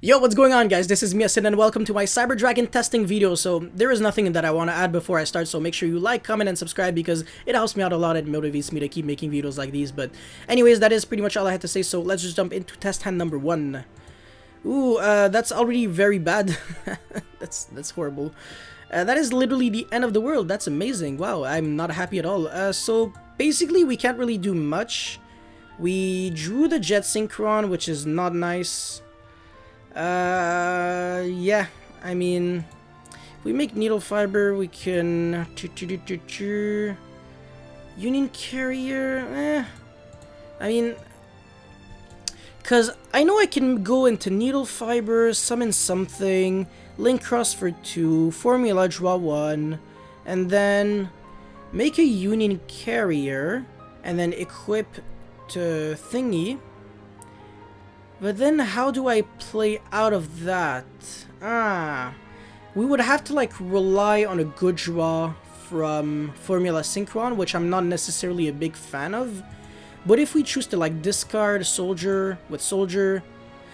Yo, what's going on, guys? This is Miasin and welcome to my Cyber Dragon testing video. So there is nothing that I want to add before I start, so make sure you like, comment, and subscribe because it helps me out a lot. It motivates me to keep making videos like these. But anyways, that is pretty much all I had to say, so let's just jump into test hand number 1. Ooh, that's already very bad. that's horrible. That is literally the end of the world. That's amazing. Wow, I'm not happy at all. So basically, we can't really do much. We drew the Jet Synchron, which is not nice. Yeah, I mean, if we make needle fiber, we can Union Carrier, I mean, because I know I can go into needle fiber, summon something, link cross for 2, formula draw 1, and then make a Union Carrier, and then equip to thingy. But then how do I play out of that? We would have to like rely on a good draw from Formula Synchron, which I'm not necessarily a big fan of. But if we choose to like discard Soldier with Soldier,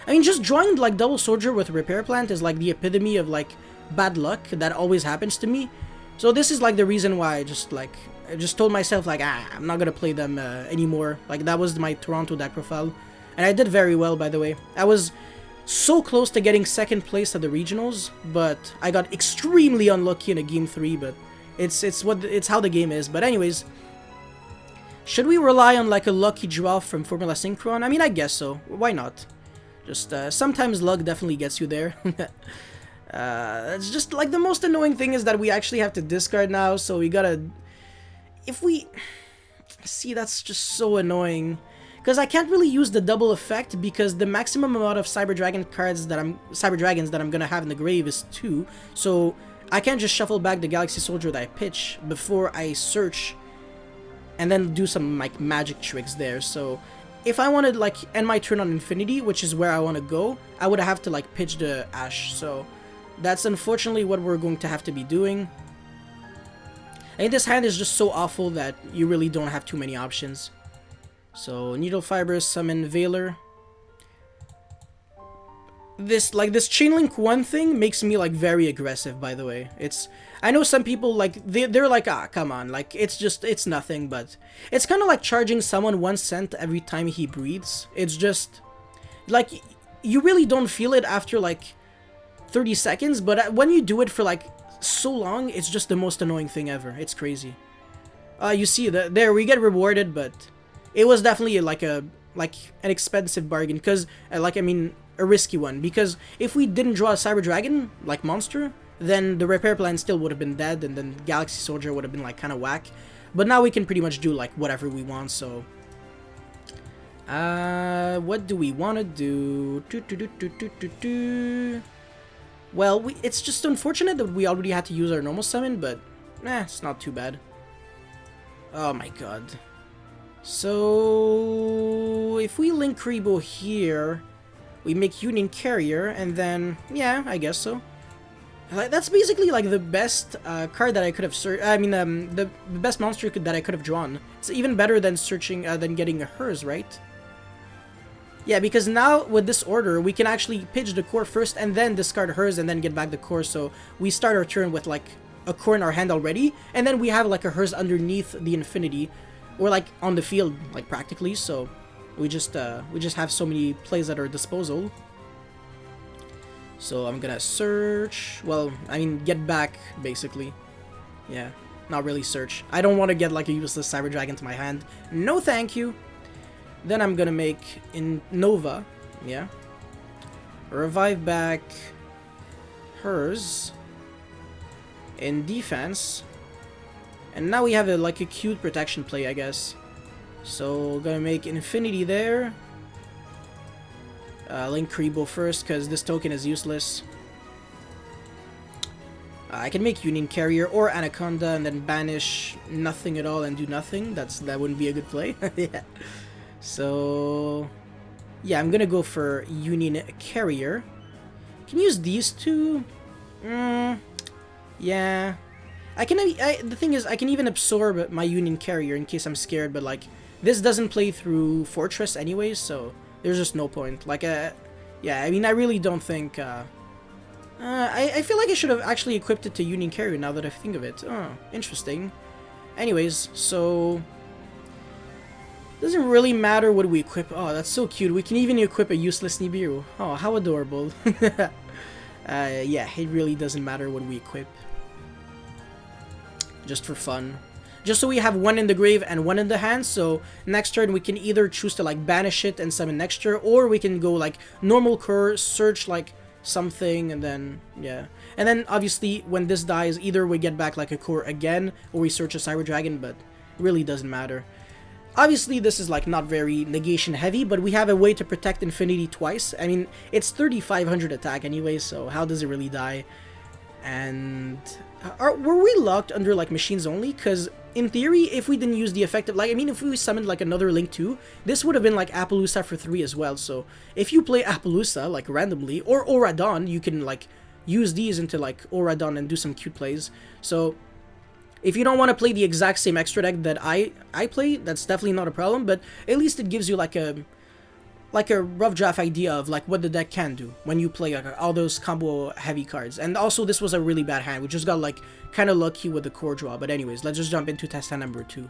I mean, just drawing like double Soldier with Repair Plant is like the epitome of like bad luck that always happens to me. So this is like the reason why I just told myself like, I'm not gonna play them anymore. Like that was my Toronto deck profile. And I did very well, by the way. I was so close to getting second place at the regionals, but I got extremely unlucky in a game 3. But it's how the game is. But anyways, should we rely on like a lucky draw from Formula Synchron? I mean, I guess so. Why not? Just sometimes luck definitely gets you there. It's just like the most annoying thing is that we actually have to discard now. So we gotta, if we see, that's just so annoying. Because I can't really use the double effect because the maximum amount of Cyber Dragons that I'm gonna have in the grave is 2. So I can't just shuffle back the Galaxy Soldier that I pitch before I search and then do some like magic tricks there. So if I wanted like end my turn on Infinity, which is where I want to go, I would have to like pitch the Ash. So that's unfortunately what we're going to have to be doing. I think this hand is just so awful that you really don't have too many options. So needle fiber, summon Veiler. This Chainlink 1 thing makes me like very aggressive, by the way. I know some people like they're like, come on, like it's nothing, but it's kind of like charging someone 1 cent every time he breathes. It's just like you really don't feel it after like 30 seconds, but when you do it for like so long, it's just the most annoying thing ever. It's crazy. You see that there we get rewarded, but it was definitely like an expensive bargain, because I mean a risky one, because if we didn't draw a Cyber Dragon like monster, then the Repair Plan still would have been dead, and then Galaxy Soldier would have been like kind of whack. But now we can pretty much do like whatever we want. So what do we want to do? Well, it's just unfortunate that we already had to use our normal summon, but it's not too bad. Oh my god. So if we link Rebo here, we make Union Carrier, and then yeah, I guess so. That's basically like the best card that I could have the best monster that I could have drawn. It's even better than searching than getting hers, right? Yeah, because now with this order, we can actually pitch the core first and then discard hers and then get back the core. So we start our turn with like a core in our hand already, and then we have like a hers underneath the Infinity. Or like on the field, like practically, so we just have so many plays at our disposal. So I'm gonna search. Well, I mean get back basically. Yeah, not really search. I don't want to get like a useless Cyber Dragon to my hand. No, thank you. Then I'm gonna make in Nova. Yeah. Revive back hers in defense. And now we have a cute protection play, I guess. So gonna make Infinity there. Link Rebo first, because this token is useless. I can make Union Carrier or Anaconda and then banish nothing at all and do nothing. That wouldn't be a good play. Yeah. So yeah, I'm gonna go for Union Carrier. Can use these two. Yeah. The thing is, I can even absorb my Union Carrier in case I'm scared, but like, this doesn't play through Fortress anyways, so there's just no point. Like, yeah, I mean, I really don't think, I feel like I should have actually equipped it to Union Carrier now that I think of it. Oh, interesting. Anyways, so... doesn't really matter what we equip. Oh, that's so cute. We can even equip a useless Nibiru. Oh, how adorable. Yeah, it really doesn't matter what we equip. Just for fun. Just so we have one in the grave and one in the hand, so next turn we can either choose to like banish it and summon next turn, or we can go like normal core, search like something, and then, yeah. And then obviously when this dies, either we get back like a core again, or we search a Cyber Dragon, but it really doesn't matter. Obviously this is like not very negation heavy, but we have a way to protect Infinity twice. I mean, it's 3500 attack anyway, so how does it really die? And were we locked under like machines only? Because in theory, if we didn't use the effective, like, I mean, if we summoned like another Link 2, this would have been like Appaloosa for 3 as well. So if you play Appaloosa like randomly, or Auradon, you can like use these into like Auradon and do some cute plays. So if you don't want to play the exact same extra deck that I play, that's definitely not a problem, but at least it gives you like a rough draft idea of like what the deck can do when you play like all those combo heavy cards. And also this was a really bad hand. We just got like kind of lucky with the core draw. But anyways, let's just jump into test hand number 2.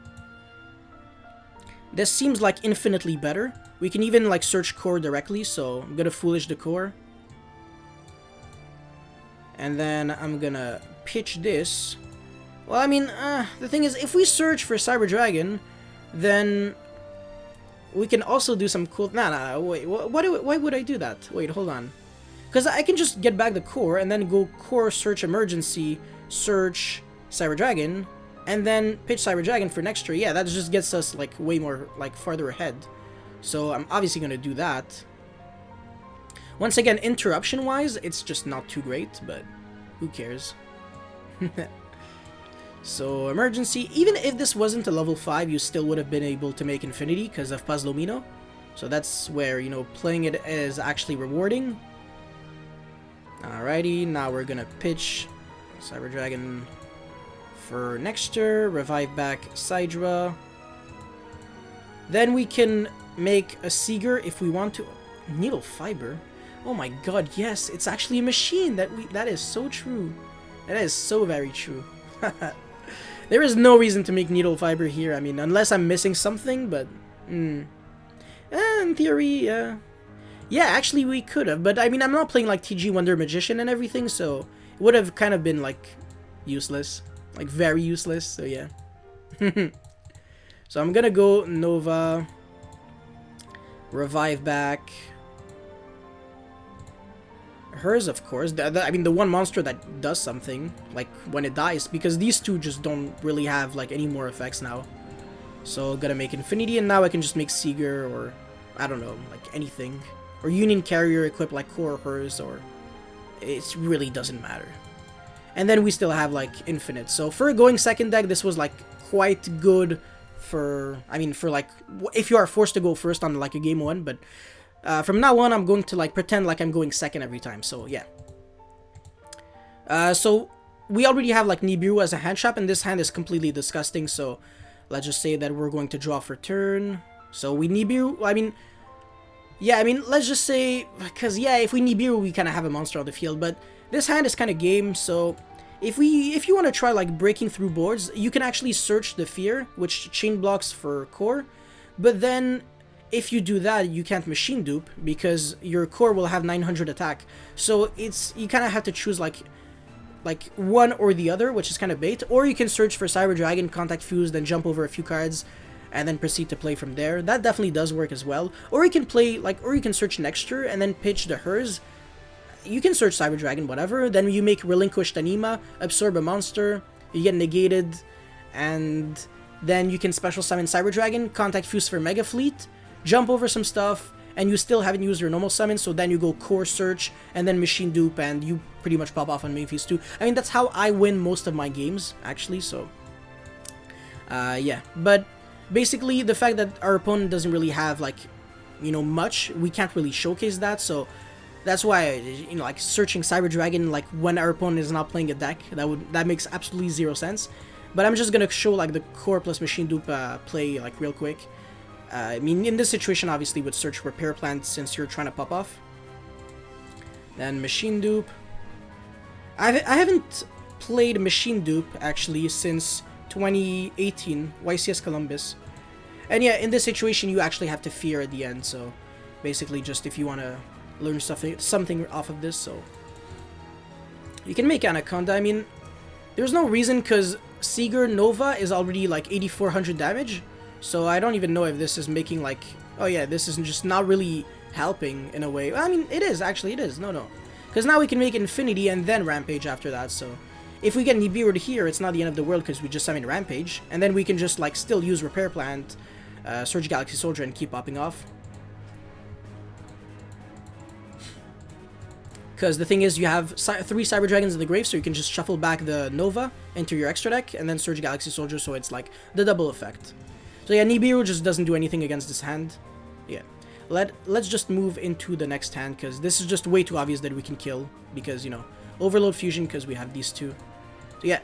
This seems like infinitely better. We can even like search core directly, so I'm gonna foolish the core. And then I'm gonna pitch this. Well, I mean, the thing is, if we search for Cyber Dragon, then we can also do some cool... Nah, wait, why would I do that? Wait, hold on. Because I can just get back the core, and then go core, search emergency, search Cyber Dragon, and then pitch Cyber Dragon for next turn. Yeah, that just gets us, like, way more, like, farther ahead. So I'm obviously going to do that. Once again, interruption-wise, it's just not too great, but who cares? So, emergency, even if this wasn't a level 5, you still would have been able to make Infinity because of Pazlomino. So that's where, you know, playing it is actually rewarding. Alrighty, now we're gonna pitch Cyber Dragon for next turn, revive back Sidra. Then we can make a Seeger if we want to. Needle Fiber? Oh my god, yes, it's actually a machine! That is so true. That is so very true. There is no reason to make Needle Fiber here, I mean, unless I'm missing something, but... in theory, yeah, actually we could have, but I mean, I'm not playing like TG Wonder Magician and everything, so it would have kind of been, like, useless. Like, very useless, so yeah. So I'm gonna go Nova, revive back... Hers, of course. I mean, the one monster that does something, like, when it dies, because these two just don't really have, like, any more effects now. So, gotta make Infinity, and now I can just make Seeger, or, I don't know, like, anything. Or Union Carrier equip, like, Core or Hers, or... It really doesn't matter. And then we still have, like, Infinite. So, for going second deck, this was, like, quite good for... I mean, for, like, if you are forced to go first on, like, a game 1, but... from now on, I'm going to, like, pretend like I'm going second every time, so, yeah. So, we already have, like, Nibiru as a hand trap, and this hand is completely disgusting, so let's just say that we're going to draw for turn. So, we Nibiru, I mean, yeah, I mean, let's just say, because, yeah, if we Nibiru, we kind of have a monster on the field, but this hand is kind of game, so if you want to try, like, breaking through boards, you can actually search the Fear, which chain blocks for core, but then... if you do that, you can't machine dupe because your core will have 900 attack. So you kind of have to choose like one or the other, which is kind of bait. Or you can search for Cyber Dragon, contact Fuse, then jump over a few cards, and then proceed to play from there. That definitely does work as well. Or you can play or you can search Nexture and then pitch the Hers. You can search Cyber Dragon, whatever. Then you make Relinquished Anima, absorb a monster, you get negated, and then you can special summon Cyber Dragon, contact Fuse for Mega Fleet. Jump over some stuff, and you still haven't used your normal summon, so then you go core search, and then machine dupe, and you pretty much pop off on main phase 2. I mean, that's how I win most of my games, actually, so... yeah, but basically, the fact that our opponent doesn't really have, like, you know, much, we can't really showcase that, so... That's why, you know, like, searching Cyber Dragon, like, when our opponent is not playing a deck, that makes absolutely zero sense. But I'm just gonna show, like, the core plus machine dupe play, like, real quick. I mean, in this situation, obviously, with search repair plant, since you're trying to pop off. Then Machine Dupe. I haven't played Machine Dupe, actually, since 2018, YCS Columbus. And yeah, in this situation, you actually have to fear at the end, so basically just if you want to learn something off of this, so... You can make Anaconda. I mean, there's no reason, because Seeger Nova is already like 8400 damage, so I don't even know if this is making like... Oh yeah, this is just not really helping in a way. I mean, it is, actually, it is. No. Because now we can make Infinity and then Rampage after that, so... If we get Nibiru here, it's not the end of the world because we just summon Rampage, and then we can just like still use Repair Plant, Surge Galaxy Soldier, and keep popping off. Because the thing is, you have 3 Cyber Dragons in the grave, so you can just shuffle back the Nova into your extra deck, and then Surge Galaxy Soldier, so it's like the double effect. So yeah, Nibiru just doesn't do anything against this hand. Yeah. Let's just move into the next hand, because this is just way too obvious that we can kill, because, you know, Overload Fusion, because we have these two. So yeah.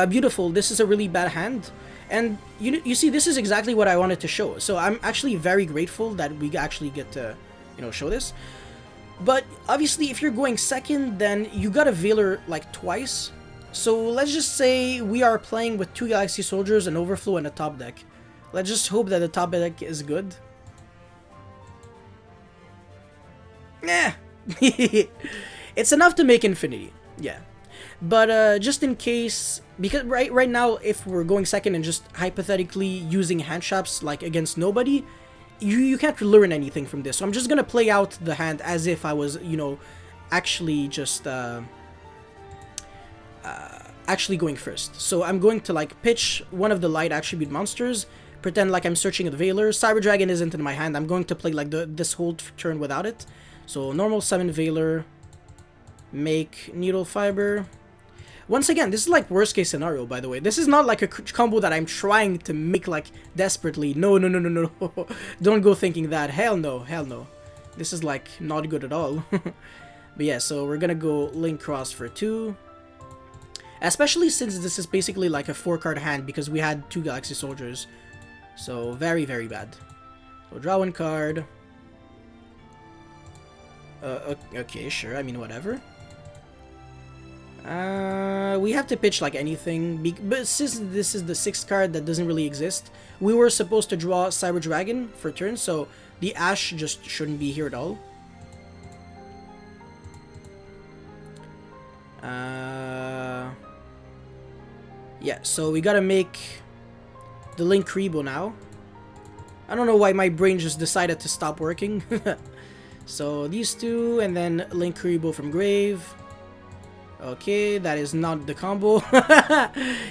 Beautiful. This is a really bad hand. And you see, this is exactly what I wanted to show. So I'm actually very grateful that we actually get to, you know, show this. But obviously, if you're going second, then you got a Veiler like twice. So let's just say we are playing with 2 Galaxy Soldiers, an Overflow, and a top deck. Let's just hope that the top deck is good. Yeah. It's enough to make Infinity. Yeah. But just in case, because right now, if we're going second and just hypothetically using hand traps like against nobody, you can't learn anything from this. So I'm just gonna play out the hand as if I was, you know, actually just actually going first. So I'm going to like pitch one of the light attribute monsters, pretend like I'm searching the Veiler. Cyber Dragon isn't in my hand. I'm going to play like this whole turn without it. So normal summon Veiler, make Needle Fiber. Once again, this is like worst case scenario, by the way. This is not like a combo that I'm trying to make like desperately. No. Don't go thinking that. Hell no. This is like not good at all. But yeah, so we're gonna go Link Cross for 2. Especially since this is basically like a 4-card hand because we had 2 Galaxy Soldiers. So very, very bad. So draw 1 card. Okay, sure. I mean, whatever. We have to pitch like anything, but since this is the 6th card that doesn't really exist, we were supposed to draw Cyber Dragon for turn, so the Ash just shouldn't be here at all. Yeah, so we gotta make the Link Kribo now. I don't know why my brain just decided to stop working. So these 2, and then Link Kribo from grave. Okay, that is not the combo.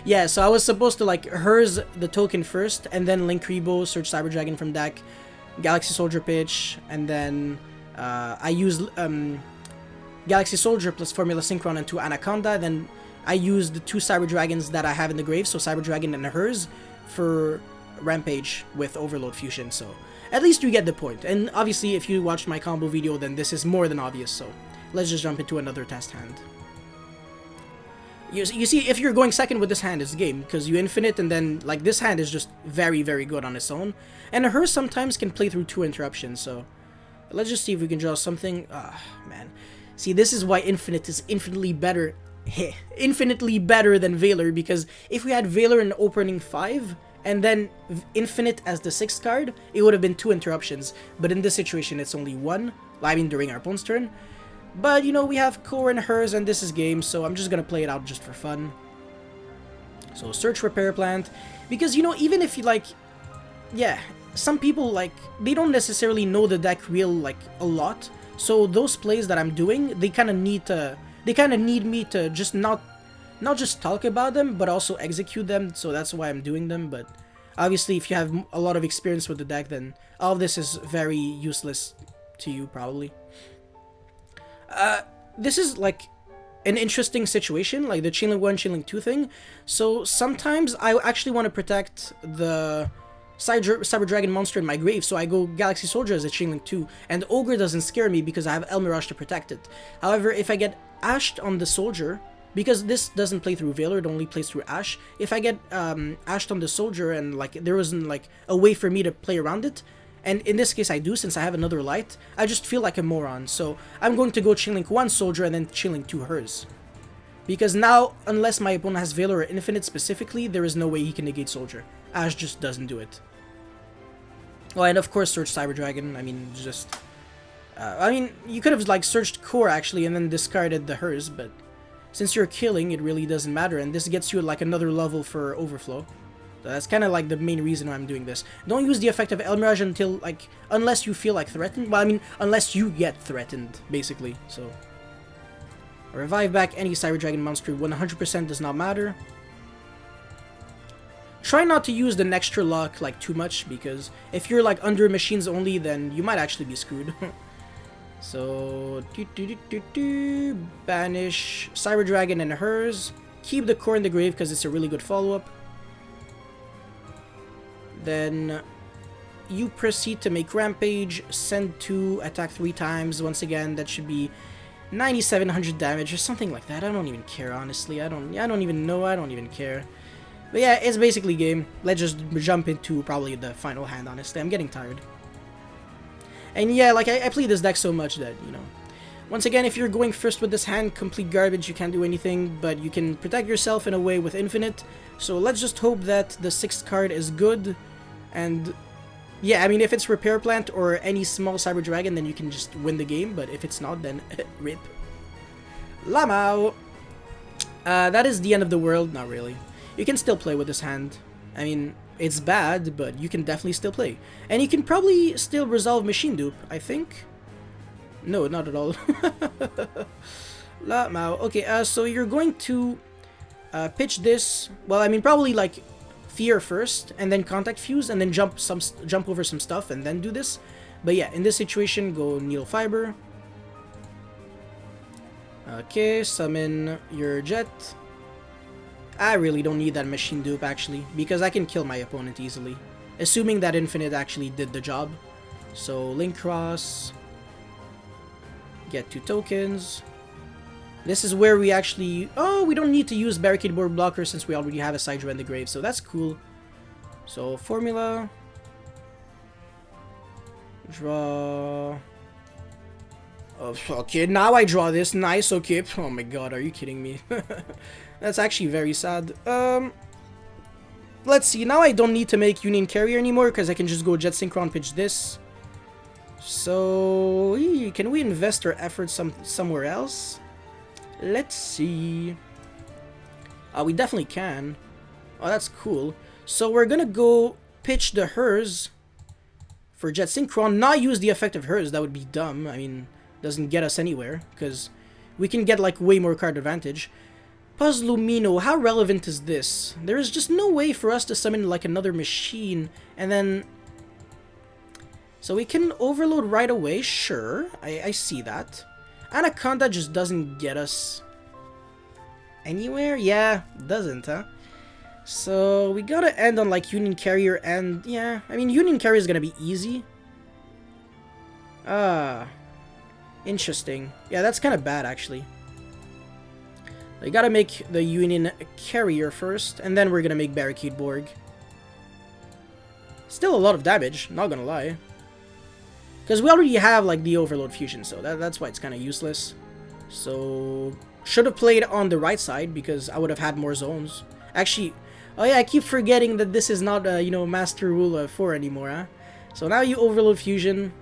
Yeah, so I was supposed to like hers the token first, and then Link Kribo, search Cyber Dragon from deck, Galaxy Soldier pitch, and then I use Galaxy Soldier plus Formula Synchron into Anaconda. Then I use the 2 Cyber Dragons that I have in the grave, so Cyber Dragon and hers, for Rampage with Overload Fusion. So at least you get the point. And obviously, if you watched my combo video, then this is more than obvious. So let's just jump into another test hand. You see, if you're going second with this hand, it's game, because you infinite, and then, like, this hand is just very, very good on its own. And her sometimes can play through 2 interruptions, so let's just see if we can draw something. Ah, man. See, this is why Infinite is infinitely better. Infinitely better than Veiler, because if we had Veiler in opening 5, and then Infinite as the 6th card, it would have been 2 interruptions. But in this situation, it's only 1, I mean, during our opponent's turn. But, you know, we have Core and hers, and this is game, so I'm just gonna play it out just for fun. So, search Repair Plant. Because, you know, even if you, like... Yeah, some people, like, they don't necessarily know the deck like, a lot. So, those plays that I'm doing, they kind of need to... They kind of need me to just not just talk about them, but also execute them. So, that's why I'm doing them. But, obviously, if you have a lot of experience with the deck, then all of this is very useless to you, probably. This is like an interesting situation, like the Chainlink 1, Chainlink 2 thing. So sometimes I actually want to protect the Cyber Dragon monster in my grave, so I go Galaxy Soldier as a Chainlink 2, and Ogre doesn't scare me because I have El Mirage to protect it. However, if I get Ashed on the Soldier, because this doesn't play through Veiler, it only plays through Ash, if I get Ashed on the Soldier and like there wasn't like a way for me to play around it, And in this case I do, since I have another light. I just feel like a moron, so I'm going to go Chainlink 1 Soldier and then Chainlink 2 Hers. Because now, unless my opponent has Veil or Infinite specifically, there is no way he can negate Soldier. Ash just doesn't do it. Oh, and of course Search Cyber Dragon, I mean, just... I mean, you could have like searched Core actually and then discarded the Hers, but... Since you're killing, it really doesn't matter, and this gets you like another level for Overflow. So that's kind of like the main reason why I'm doing this. Don't use the effect of El Mirage until, like, unless you feel like threatened. Well, I mean, unless you get threatened, basically, so... Revive back any Cyber Dragon monster 100% does not matter. Try not to use the Nextra lock, like, too much, because if you're, like, under machines only, then you might actually be screwed. So, banish Cyber Dragon and Hers. Keep the core in the grave because it's a really good follow-up. Then you proceed to make Rampage, send 2, attack 3 times. Once again, that should be 9,700 damage or something like that. I don't even care, honestly. I don't even know. I don't even care. But yeah, it's basically game. Let's just jump into probably the final hand, honestly. I'm getting tired. And yeah, like, I play this deck so much that, you know... Once again, if you're going first with this hand, complete garbage, you can't do anything, but you can protect yourself in a way with Infinite. So let's just hope that the 6th card is good. And yeah, I mean, if it's Repair Plant or any small Cyber Dragon, then you can just win the game, but if it's not, then rip. Lamau! That is the end of the world. Not really. You can still play with this hand. I mean... It's bad, but you can definitely still play. And you can probably still resolve Machine Dupe, I think. No, not at all. La Mao. Okay, so you're going to pitch this. Well, I mean, probably like Fear first, and then Contact Fuse, and then jump over some stuff, and then do this. But yeah, in this situation, go Needle Fiber. Okay, summon your Jet. I really don't need that Machine Dupe, actually, because I can kill my opponent easily. Assuming that Infinite actually did the job. So, Link Cross. Get 2 tokens. This is where we actually... Oh, we don't need to use Barricade Board Blocker since we already have a Sidra in the grave, so that's cool. So, Formula. Draw... Oh, okay, now I draw this. Nice, okay. Oh my god, are you kidding me? That's actually very sad. Let's see. Now I don't need to make Union Carrier anymore because I can just go Jet Synchron, pitch this. So, can we invest our efforts somewhere else? Let's see. We definitely can. Oh, that's cool. So we're gonna go pitch the Hers for Jet Synchron. Not use the effect of Hers. That would be dumb. I mean, doesn't get us anywhere because we can get like way more card advantage. Puzzlumino, how relevant is this? There is just no way for us to summon like another machine and then... So we can overload right away, sure, I see that. Anaconda just doesn't get us anywhere? Yeah, doesn't, huh? So we gotta end on like Union Carrier and... Yeah, I mean Union Carrier is gonna be easy. Interesting. Yeah, that's kind of bad actually. We gotta make the Union Carrier first, and then we're gonna make Barricade Borg. Still a lot of damage, not gonna lie. Because we already have, like, the Overload Fusion, so that's why it's kind of useless. So, should have played on the right side, because I would have had more zones. Actually, oh yeah, I keep forgetting that this is not, you know, Master Rule 4 anymore, huh? So now you Overload Fusion.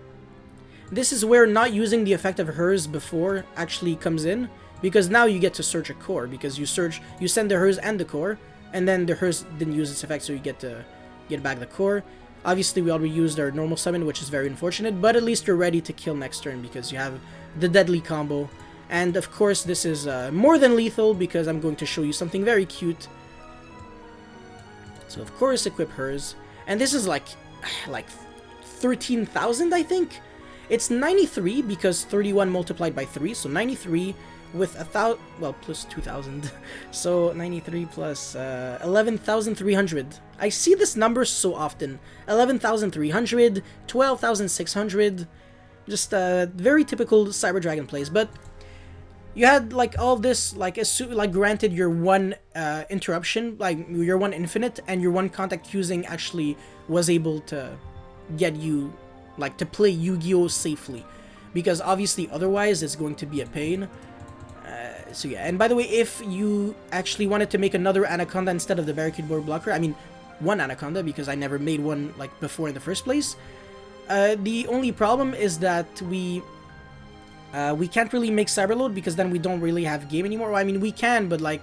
This is where not using the effect of Hers before actually comes in. Because now you get to search a core, because you send the Hers and the core, and then the Hers didn't use its effect, so you get to get back the core. Obviously, we already used our normal summon, which is very unfortunate, but at least you're ready to kill next turn, because you have the deadly combo. And of course, this is more than lethal, because I'm going to show you something very cute. So of course, equip Hers. And this is like 13,000, I think? It's 93, because 31 multiplied by 3, so 93... with 1,000, well, plus 2,000, so 93 plus 11,300. I see this number so often. 11,300, 12,600, just very typical Cyber Dragon plays. But you had like all this, like granted your one interruption, like your one infinite, and your one contact fusing actually was able to get you like to play Yu-Gi-Oh safely, because obviously otherwise it's going to be a pain. So yeah, and by the way, if you actually wanted to make another Anaconda instead of the Barricade Board Blocker, I mean one Anaconda, because I never made one like before in the first place, the only problem is that we can't really make Cyberload, because then we don't really have game anymore. Well, I mean, we can, but like,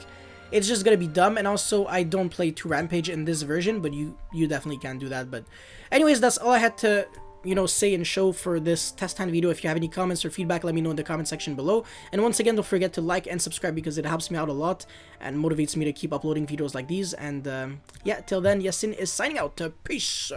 it's just gonna be dumb. And also, I don't play 2 Rampage in this version, but you definitely can do that. But anyways, that's all I had to, you know, say and show for this test hand video. If you have any comments or feedback, let me know in the comment section below. And once again, don't forget to like and subscribe, because it helps me out a lot and motivates me to keep uploading videos like these. And yeah, till then, Yasin is signing out. Peace.